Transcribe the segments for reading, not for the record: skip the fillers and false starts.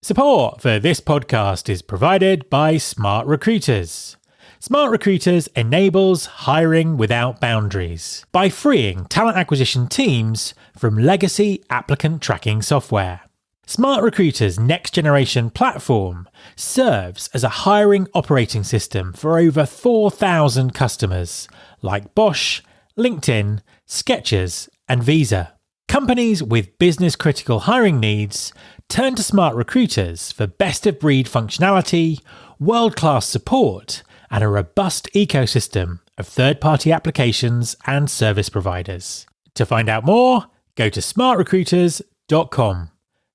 Support for this podcast is provided by SmartRecruiters. SmartRecruiters enables hiring without boundaries by freeing talent acquisition teams from legacy applicant tracking software. SmartRecruiters' next-generation platform serves as a hiring operating system for over 4,000 customers like Bosch, LinkedIn, Skechers, and Visa. Companies with business-critical hiring needs turn to SmartRecruiters for best-of-breed functionality, world-class support, and a robust ecosystem of third-party applications and service providers. To find out more, go to smartrecruiters.com.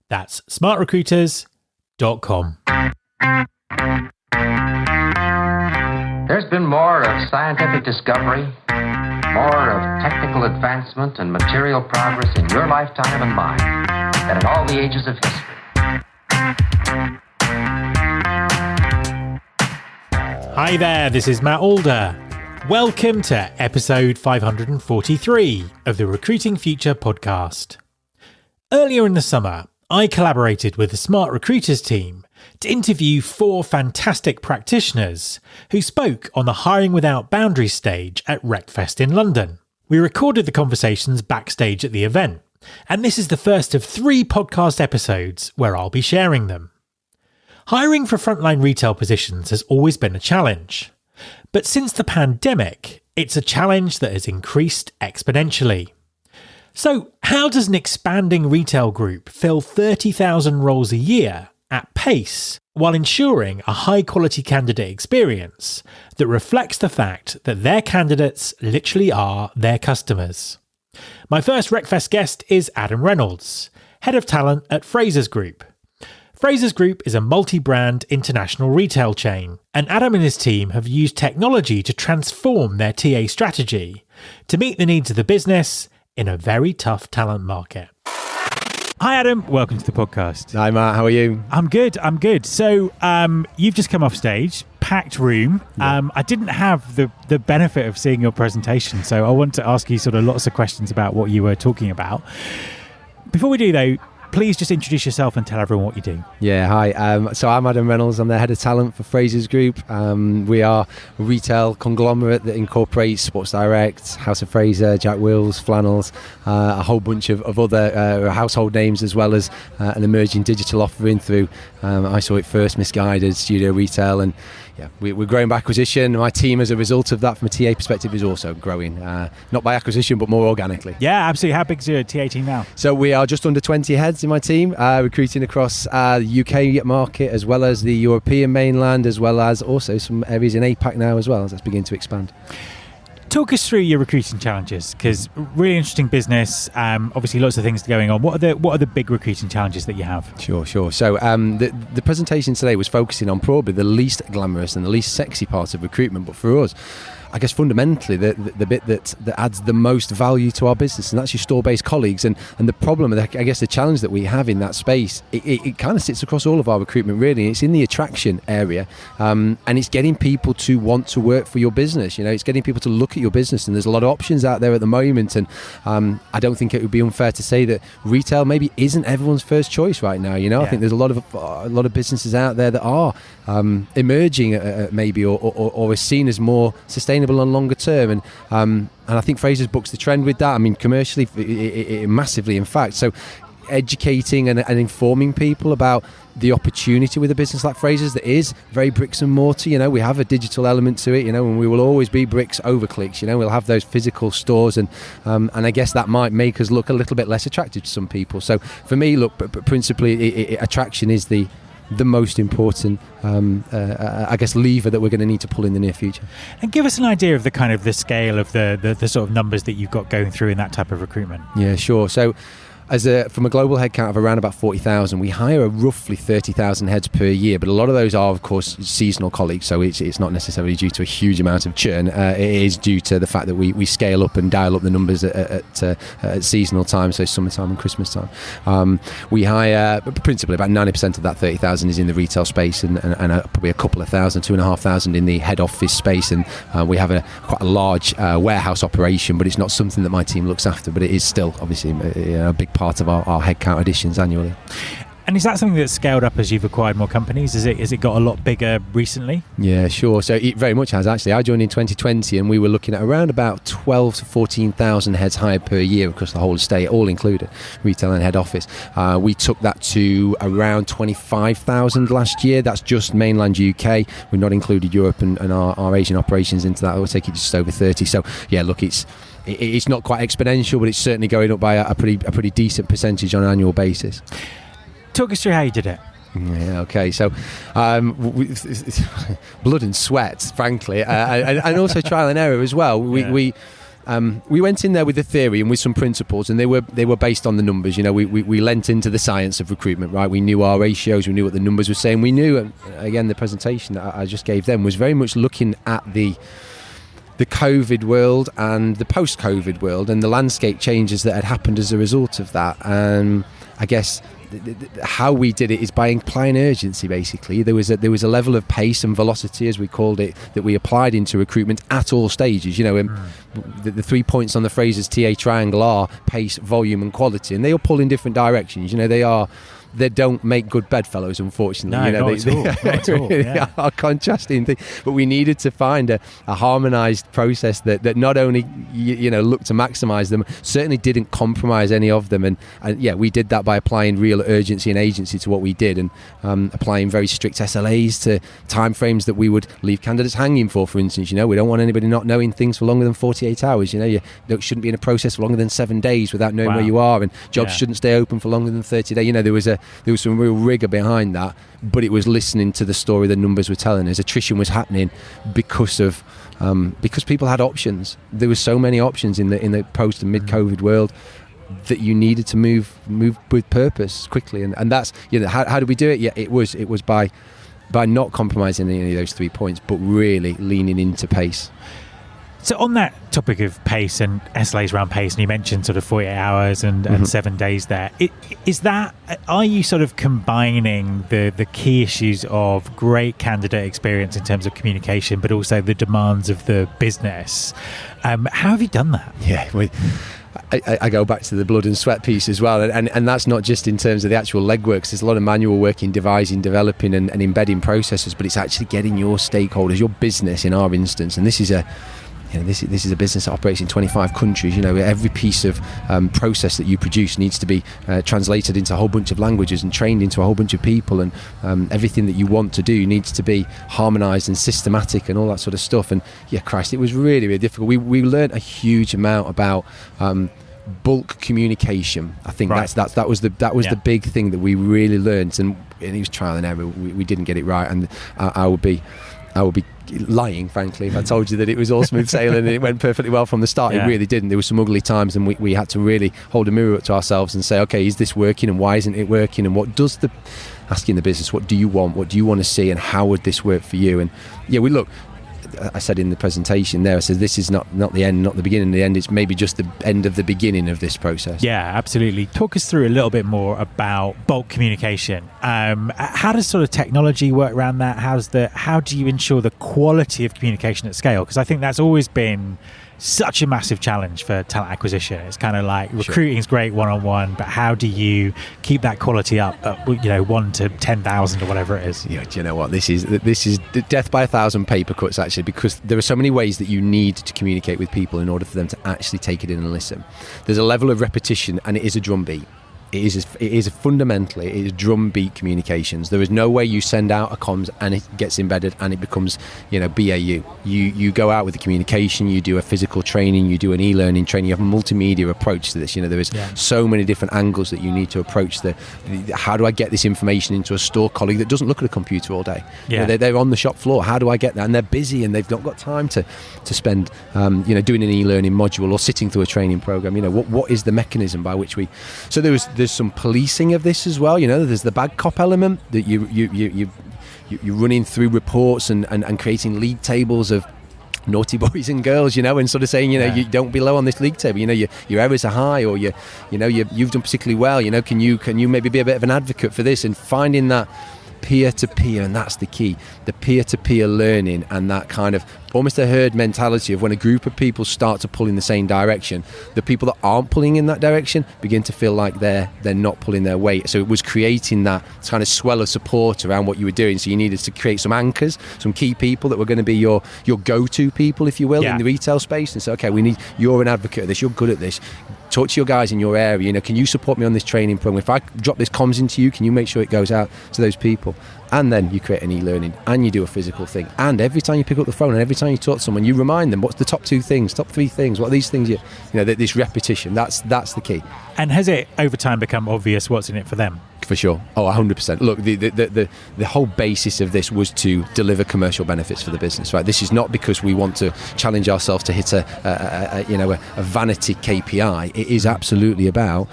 That's smartrecruiters.com. There's been more of scientific discovery, more of technical advancement and material progress in your lifetime and mine than in all the ages of history. Hi there, this is Matt Alder. Welcome to episode 543 of the Recruiting Future podcast. Earlier in the summer, I collaborated with the SmartRecruiters team to interview 4 fantastic practitioners who spoke on the Hiring Without Boundaries stage at RecFest in London. We recorded the conversations backstage at the event, and this is the first of 3 podcast episodes where I'll be sharing them. Hiring for frontline retail positions has always been a challenge, but since the pandemic, it's a challenge that has increased exponentially. So, how does an expanding retail group fill 30,000 roles a year at pace while ensuring a high-quality candidate experience that reflects the fact that their candidates literally are their customers? My first RecFest guest is Adam Reynolds, Head of Talent at Frasers Group. Frasers Group is a multi-brand international retail chain, and Adam and his team have used technology to transform their TA strategy to meet the needs of the business in a very tough talent market. Hi Adam, welcome to the podcast. Hi Matt, how are you? I'm good. So you've just come off stage, packed room. Yeah. I didn't have the benefit of seeing your presentation, so I want to ask you sort of lots of questions about what you were talking about. Before we do though, please just introduce yourself and tell everyone what you do. Yeah, hi. So I'm Adam Reynolds. I'm the Head of Talent for Frasers Group. We are a retail conglomerate that incorporates Sports Direct, House of Fraser, Jack Wills, Flannels, a whole bunch of other household names, as well as an emerging digital offering through I Saw It First, Misguided, Studio Retail, and yeah, we're growing by acquisition. My team, as a result of that, from a TA perspective, is also growing, not by acquisition, but more organically. Yeah, absolutely. How big is your TA team now? So we are just under 20 heads in my team, recruiting across the UK market, as well as the European mainland, as well as also some areas in APAC now as well, as that's beginning to expand. Talk us through your recruiting challenges, because really interesting business. Obviously, lots of things going on. What are the big recruiting challenges that you have? Sure. So the presentation today was focusing on probably the least glamorous and the least sexy part of recruitment, but for us, I guess fundamentally the bit that adds the most value to our business, and that's your store-based colleagues. And the problem, I guess the challenge that we have in that space, it kind of sits across all of our recruitment really. It's in the attraction area, and it's getting people to want to work for your business. You know, it's getting people to look at your business, and there's a lot of options out there at the moment. And I don't think it would be unfair to say that retail maybe isn't everyone's first choice right now. You know, yeah. I think there's a lot of businesses out there that are emerging maybe or is seen as more sustainable and longer term, and I think Frasers bucks the trend with that. I mean, commercially, it massively, in fact. So educating and informing people about the opportunity with a business like Frasers that is very bricks and mortar. You know, we have a digital element to it, you know, and we will always be bricks over clicks. You know, we'll have those physical stores, and I guess that might make us look a little bit less attractive to some people. So for me, look, principally attraction is the most important I guess lever that we're going to need to pull in the near future. And give us an idea of the kind of the scale of the sort of numbers that you've got going through in that type of recruitment. Yeah, sure. So from a global headcount of around about 40,000, we hire roughly 30,000 heads per year, but a lot of those are, of course, seasonal colleagues, so it's not necessarily due to a huge amount of churn. It is due to the fact that we scale up and dial up the numbers at seasonal time, so summertime and Christmas time. We hire, principally about 90% of that 30,000 is in the retail space, and probably a couple of thousand, 2,500 in the head office space, and we have quite a large warehouse operation, but it's not something that my team looks after, but it is still obviously a big part of our headcount additions annually. And is that something that's scaled up as you've acquired more companies? Has it got a lot bigger recently? Yeah, sure. So it very much has, actually. I joined in 2020 and we were looking at around about 12 to 14,000 heads hired per year across the whole estate, all included, retail and head office. We took that to around 25,000 last year. That's just mainland UK. We've not included Europe and our Asian operations into that. We'll take it just over 30. So yeah, look, it's not quite exponential, but it's certainly going up by a pretty decent percentage on an annual basis. Talk us through how you did it. Yeah, okay. So, blood and sweat, frankly, and also trial and error as well. We went in there with a theory and with some principles, and they were based on the numbers. You know, we lent into the science of recruitment, right? We knew our ratios, we knew what the numbers were saying. We knew, again, the presentation that I just gave them was very much looking at the COVID world and the post-COVID world and the landscape changes that had happened as a result of that. I guess how we did it is by applying urgency. Basically, there was a level of pace and velocity, as we called it, that we applied into recruitment at all stages. You know, the 3 points on the Frasers TA triangle are pace, volume, and quality, and they all pull in different directions. You know, they don't make good bedfellows, unfortunately. No, you know, not at all. Yeah. Are contrasting things. But we needed to find a harmonised process that not only looked to maximise them, certainly didn't compromise any of them. And yeah, we did that by applying real urgency and agency to what we did, and applying very strict SLAs to timeframes that we would leave candidates hanging for instance. You know, we don't want anybody not knowing things for longer than 48 hours. You know, you shouldn't be in a process for longer than 7 days without knowing where you are, and jobs shouldn't stay open for longer than 30 days. You know, there was some real rigour behind that, but it was listening to the story the numbers were telling us. Attrition was happening because people had options. There were so many options in the post and mid-COVID world that you needed to move with purpose quickly, and that's, you know, how did we do it? Yeah, it was by not compromising any of those 3 points, but really leaning into pace. So on that topic of pace and SLAs around pace, and you mentioned sort of 48 hours and 7 days there, are you sort of combining the key issues of great candidate experience in terms of communication, but also the demands of the business? How have you done that? Yeah, I go back to the blood and sweat piece as well, and that's not just in terms of the actual legwork. There's a lot of manual work in devising, developing and embedding processes, but it's actually getting your stakeholders, your business in our instance, and this is a business that operates in 25 countries. You know, every piece of process that you produce needs to be translated into a whole bunch of languages and trained into a whole bunch of people, and everything that you want to do needs to be harmonised and systematic and all that sort of stuff. And yeah, Christ, it was really, really difficult. We learned a huge amount about bulk communication. I think that was the big thing that we really learned, and it was trial and error. We didn't get it right, and I would be lying, frankly, if I told you that it was all smooth sailing and it went perfectly well from the start. It really didn't. There were some ugly times, and we had to really hold a mirror up to ourselves and say, okay, is this working, and why isn't it working, and asking the business, what do you want to see, and how would this work for you? And yeah, I said in the presentation there, I said this is not the end, not the beginning of the end, it's maybe just the end of the beginning of this process. Yeah, absolutely. Talk us through a little bit more about bulk communication. How does sort of technology work around that? How do you ensure the quality of communication at scale? Because I think that's always been such a massive challenge for talent acquisition. It's kind of like recruiting is great one-on-one, but how do you keep that quality up at, 1 to 10,000 or whatever it is? Yeah, do you know what? This is death by 1,000 paper cuts, actually, because there are so many ways that you need to communicate with people in order for them to actually take it in and listen. There's a level of repetition, and it is a drumbeat. It is fundamentally drumbeat communications. There is no way you send out a comms and it gets embedded and it becomes, BAU. You go out with the communication, you do a physical training, you do an e-learning training, you have a multimedia approach to this. There is so many different angles that you need to approach how do I get this information into a store colleague that doesn't look at a computer all day? They're on the shop floor. How do I get that? And they're busy and they've not got time to spend doing an e-learning module or sitting through a training program. What is the mechanism by which so there's some policing of this as well. There's the bad cop element that you're running through reports and creating league tables of naughty boys and girls, and sort of saying, you don't be low on this league table. Your errors are high, or you've done particularly well. Can you maybe be a bit of an advocate for this, and finding that peer-to-peer, and that's the key, the peer-to-peer learning, and that kind of almost a herd mentality of when a group of people start to pull in the same direction, the people that aren't pulling in that direction begin to feel like they're not pulling their weight. So it was creating that kind of swell of support around what you were doing. So you needed to create some anchors, some key people that were going to be your go-to people, if you will, in the retail space, and say, okay, you're an advocate of this, you're good at this, talk to your guys in your area, can you support me on this training program? If I drop this comms into you, can you make sure it goes out to those people? And then you create an e-learning, and you do a physical thing, and every time you pick up the phone and every time you talk to someone, you remind them, what's the top 2 things, top 3 things, what are these things, this repetition, that's the key. And has it over time become obvious what's in it for them? For sure. 100%. Look, the whole basis of this was to deliver commercial benefits for the business, right? This is not because we want to challenge ourselves to hit a vanity KPI. It is absolutely about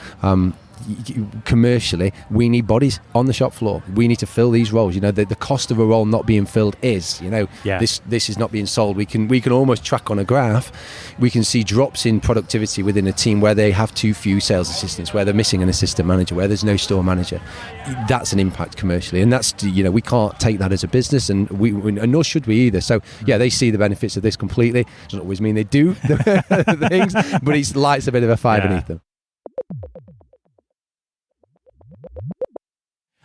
commercially, we need bodies on the shop floor. We need to fill these roles. The cost of a role not being filled is, this is not being sold. We can almost track on a graph. We can see drops in productivity within a team where they have too few sales assistants, where they're missing an assistant manager, where there's no store manager. That's an impact commercially, and that's we can't take that as a business, and nor should we either. So they see the benefits of this completely. Doesn't always mean they do the things, but it lights a bit of a fire beneath them.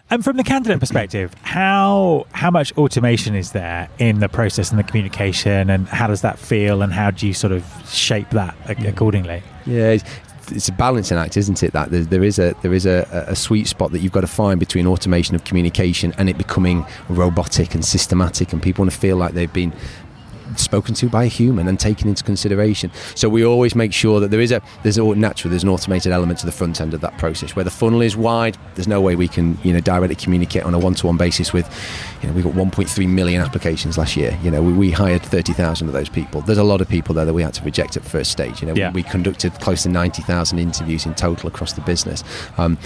And from the candidate perspective, how much automation is there in the process and the communication, and how does that feel, and how do you sort of shape that accordingly? Yeah, it's a balancing act, isn't it? That there is a sweet spot that you've got to find between automation of communication and it becoming robotic and systematic, and people want to feel like they've been spoken to by a human and taken into consideration. So we always make sure that there's an automated element to the front end of that process. Where the funnel is wide, there's no way we can directly communicate on a one-to-one basis with, we got 1.3 million applications last year. We hired 30,000 of those people. There's a lot of people there that we had to reject at first stage. We conducted close to 90,000 interviews in total across the business.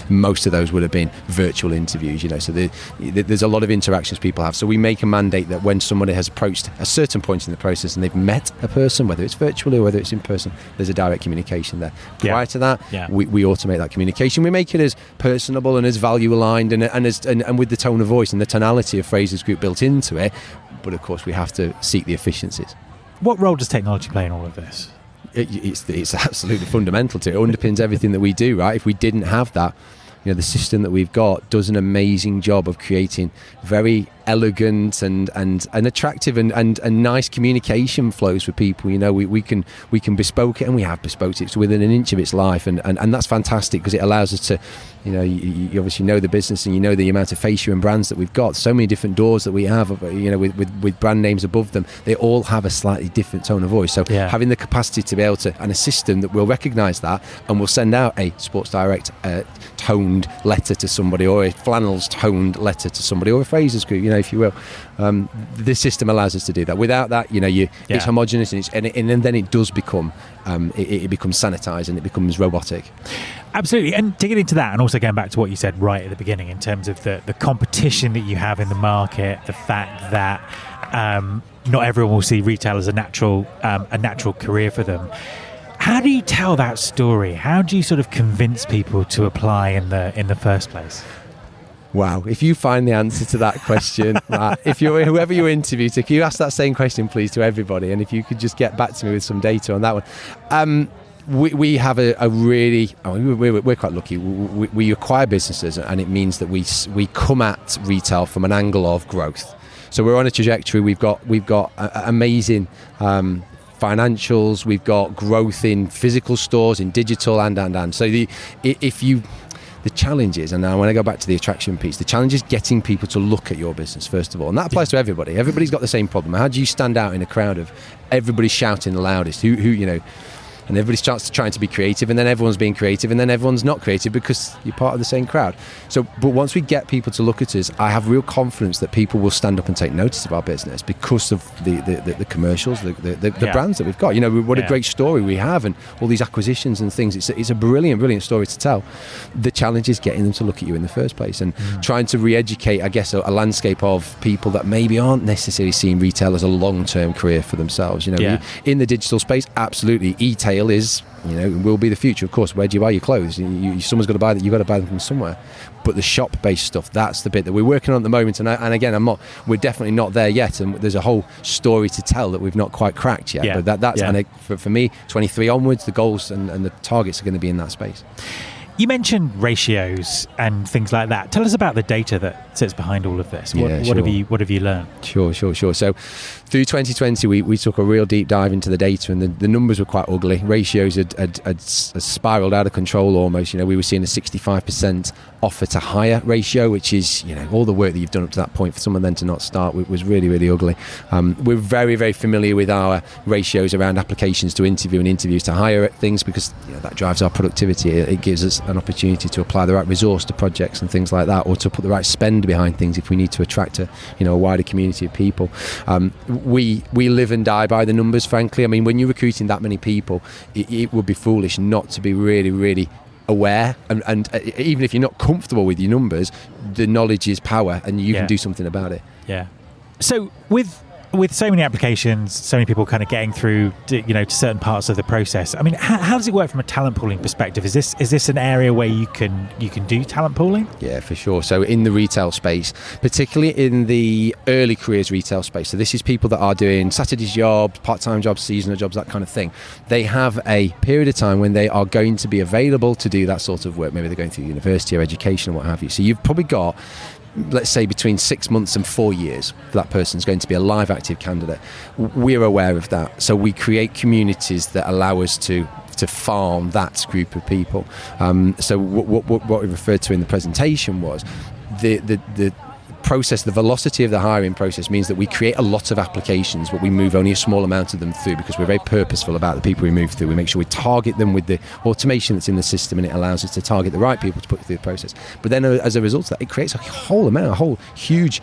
Most of those would have been virtual interviews. So there's a lot of interactions people have. So we make a mandate that when somebody has approached a certain point in the process and they've met a person, whether it's virtually or whether it's in person, there's a direct communication there. Prior to that, we automate that communication. We make it as personable and as value aligned and with the tone of voice and the tonality of Frasers Group built into it. But of course, we have to seek the efficiencies. What role does technology play in all of this? It's absolutely fundamental to it. It underpins everything that we do, right? If we didn't have that, the system that we've got does an amazing job of creating very elegant and attractive and nice communication flows for people. We can bespoke it, and we have bespoke it within an inch of its life, and that's fantastic because it allows us to, you obviously know the business and the amount of fascia and brands that we've got. So many different doors that we have, with brand names above them. They all have a slightly different tone of voice. So having the capacity to be able to, and a system that will recognise that and will send out a Sports Direct toned letter to somebody, or a Flannels toned letter to somebody, or a Frasers Group, if you will. This system allows us to do that. Without that, it's homogenous, and then it does become it becomes sanitized and it becomes robotic. Absolutely. And to get into that, and also going back to what you said right at the beginning in terms of the competition that you have in the market, the fact that not everyone will see retail as a natural career for them. How do you tell that story? How do you sort of convince people to apply in the first place? Wow, if you find the answer to that question, if you're whoever you interview, can you ask that same question please to everybody, and if you could just get back to me with some data on that one. We have we're quite lucky. We acquire businesses, and it means that we come at retail from an angle of growth. So we're on a trajectory. We've got amazing financials. We've got growth in physical stores, in digital, and so the challenge is, and now when I go back to the attraction piece, the challenge is getting people to look at your business, first of all. And that applies to everybody. Everybody's got the same problem. How do you stand out in a crowd of everybody shouting the loudest? And everybody starts trying to be creative, and then everyone's being creative, and then everyone's not creative because you're part of the same crowd. But once we get people to look at us, I have real confidence that people will stand up and take notice of our business because of the commercials, the brands that we've got. What a great story we have, and all these acquisitions and things. It's a brilliant story to tell. The challenge is getting them to look at you in the first place, and trying to re-educate, I guess, a landscape of people that maybe aren't necessarily seeing retail as a long-term career for themselves. In the digital space, absolutely, e-tail is will be the future. Of course, where do you buy your clothes? Someone's got to buy that. You've got to buy them from somewhere. But the shop-based stuff, that's the bit that we're working on at the moment. And again, we're definitely not there yet. And there's a whole story to tell that we've not quite cracked yet. Yeah. But that's, Yeah. and for me, 23 onwards, the goals and the targets are going to be in that space. You mentioned ratios and things like that. Tell us about the data that sits behind all of this. What have you learned? Sure. So through 2020, we took a real deep dive into the data, and the numbers were quite ugly. Ratios had spiraled out of control almost. We were seeing a 65% offer to hire ratio, which is, all the work that you've done up to that point for someone then to not start was really, really ugly. We're very, very familiar with our ratios around applications to interview and interviews to hire things, because that drives our productivity. It gives us an opportunity to apply the right resource to projects and things like that, or to put the right spend behind things if we need to attract a wider community of people. We live and die by the numbers, frankly. I mean, when you're recruiting that many people, it would be foolish not to be really, really aware, and even if you're not comfortable with your numbers, the knowledge is power, and you can do something about it. Yeah. So with so many applications, so many people kind of getting through to certain parts of the process, I mean, how does it work from a talent pooling perspective? Is this an area where you can do talent pooling? Yeah, for sure. So in the retail space, particularly in the early careers retail space, so this is people that are doing Saturday's jobs, part-time jobs, seasonal jobs, that kind of thing. They have a period of time when they are going to be available to do that sort of work. Maybe they're going through university or education or what have you. So you've probably got, let's say, between 6 months and 4 years for that person's going to be a live active candidate. We're aware of that, so we create communities that allow us to farm that group of people. So what we referred to in the presentation was the process. The velocity of the hiring process means that we create a lot of applications, but we move only a small amount of them through, because we're very purposeful about the people we move through. We make sure we target them with the automation that's in the system, and it allows us to target the right people to put through the process. But then as a result of that, it creates a whole huge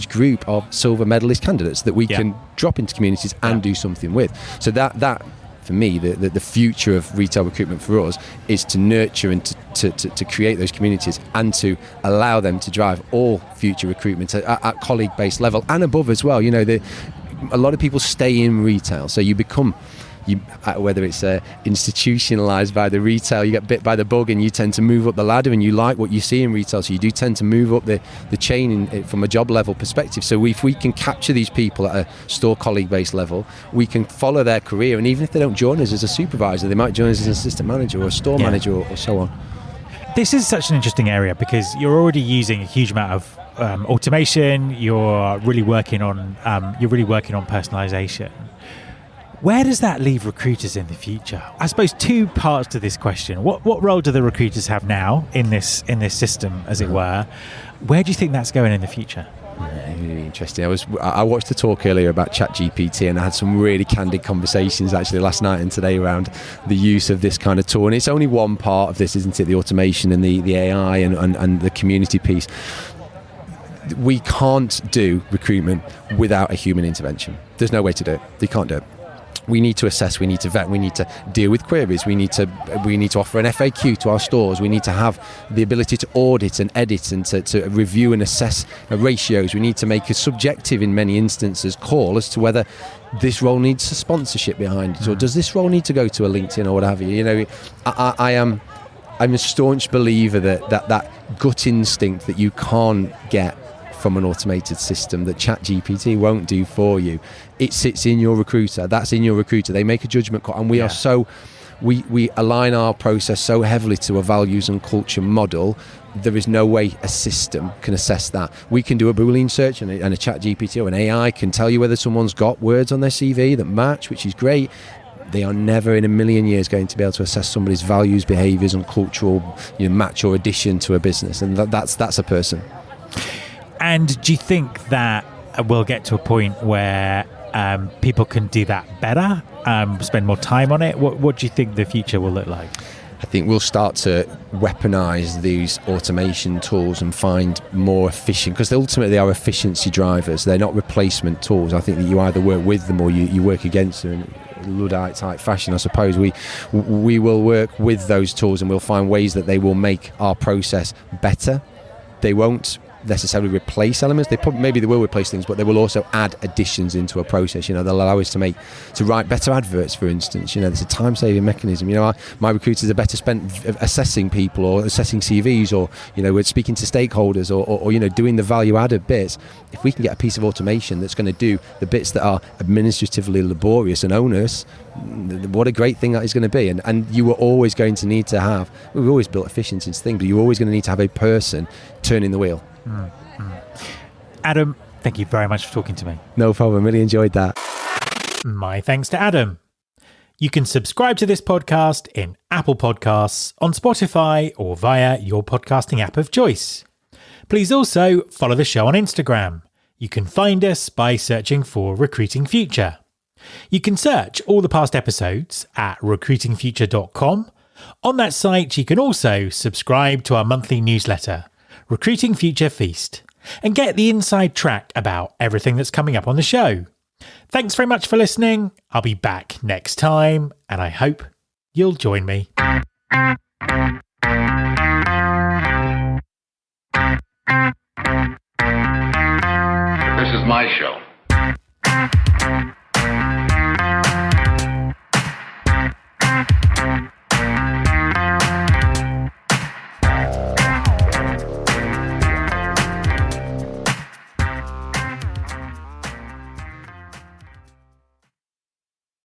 group of silver medalist candidates that we can drop into communities and do something with. So that for me, the future of retail recruitment for us is to nurture and to create those communities, and to allow them to drive all future recruitment at colleague-based level and above as well. A lot of people stay in retail, so you become, whether it's institutionalized by the retail, you get bit by the bug and you tend to move up the ladder, and you like what you see in retail, so you do tend to move up the chain from a job level perspective. So if we can capture these people at a store colleague based level, we can follow their career, and even if they don't join us as a supervisor, they might join us as an assistant manager or a store manager or so on. This is such an interesting area, because you're already using a huge amount of automation. You're really working on personalization. Where does that leave recruiters in the future? I suppose two parts to this question. What role do the recruiters have now in this system, as it were? Where do you think that's going in the future? Really interesting. I watched a talk earlier about ChatGPT, and I had some really candid conversations actually last night and today around the use of this kind of tool. And it's only one part of this, isn't it? The automation and the AI and the community piece. We can't do recruitment without a human intervention. There's no way to do it. You can't do it. We need to assess, we need to vet, we need to deal with queries, we need to offer an FAQ to our stores, we need to have the ability to audit and edit and to review and assess ratios. We need to make a subjective, in many instances, call as to whether this role needs a sponsorship behind it, or does this role need to go to a LinkedIn or what have you. I'm a staunch believer that gut instinct that you can't get from an automated system, that ChatGPT won't do for you. It sits in your recruiter. That's in your recruiter. They make a judgment call, and we are we align our process so heavily to a values and culture model. There is no way a system can assess that. We can do a Boolean search, and a ChatGPT or an AI can tell you whether someone's got words on their CV that match, which is great. They are never in a million years going to be able to assess somebody's values, behaviours, and cultural match or addition to a business, and that's a person. And do you think that we'll get to a point where people can do that better, spend more time on it? What do you think the future will look like? I think we'll start to weaponize these automation tools and find more efficient, because ultimately they are efficiency drivers. They're not replacement tools. I think that you either work with them or you work against them. In Luddite type fashion, I suppose we will work with those tools, and we'll find ways that they will make our process better. They won't necessarily replace elements. Maybe they will replace things, but they will also add additions into a process. They'll allow us to write better adverts, for instance. There's a time-saving mechanism. My recruiters are better spent assessing people or assessing CVs, or we're speaking to stakeholders, or doing the value-added bits. If we can get a piece of automation that's going to do the bits that are administratively laborious and onerous, what a great thing that is going to be. And you were always going to need to have, we've always built efficiency into things, but you're always going to need to have a person turning the wheel. Adam, thank you very much for talking to me. No problem, really enjoyed that. My thanks to Adam. You can subscribe to this podcast in Apple Podcasts, on Spotify, or via your podcasting app of choice. Please also follow the show on Instagram. You can find us by searching for Recruiting Future. You can search all the past episodes at recruitingfuture.com. On that site, you can also subscribe to our monthly newsletter, Recruiting Future Feast, and get the inside track about everything that's coming up on the show. Thanks very much for listening. I'll be back next time, and I hope you'll join me. This is my show.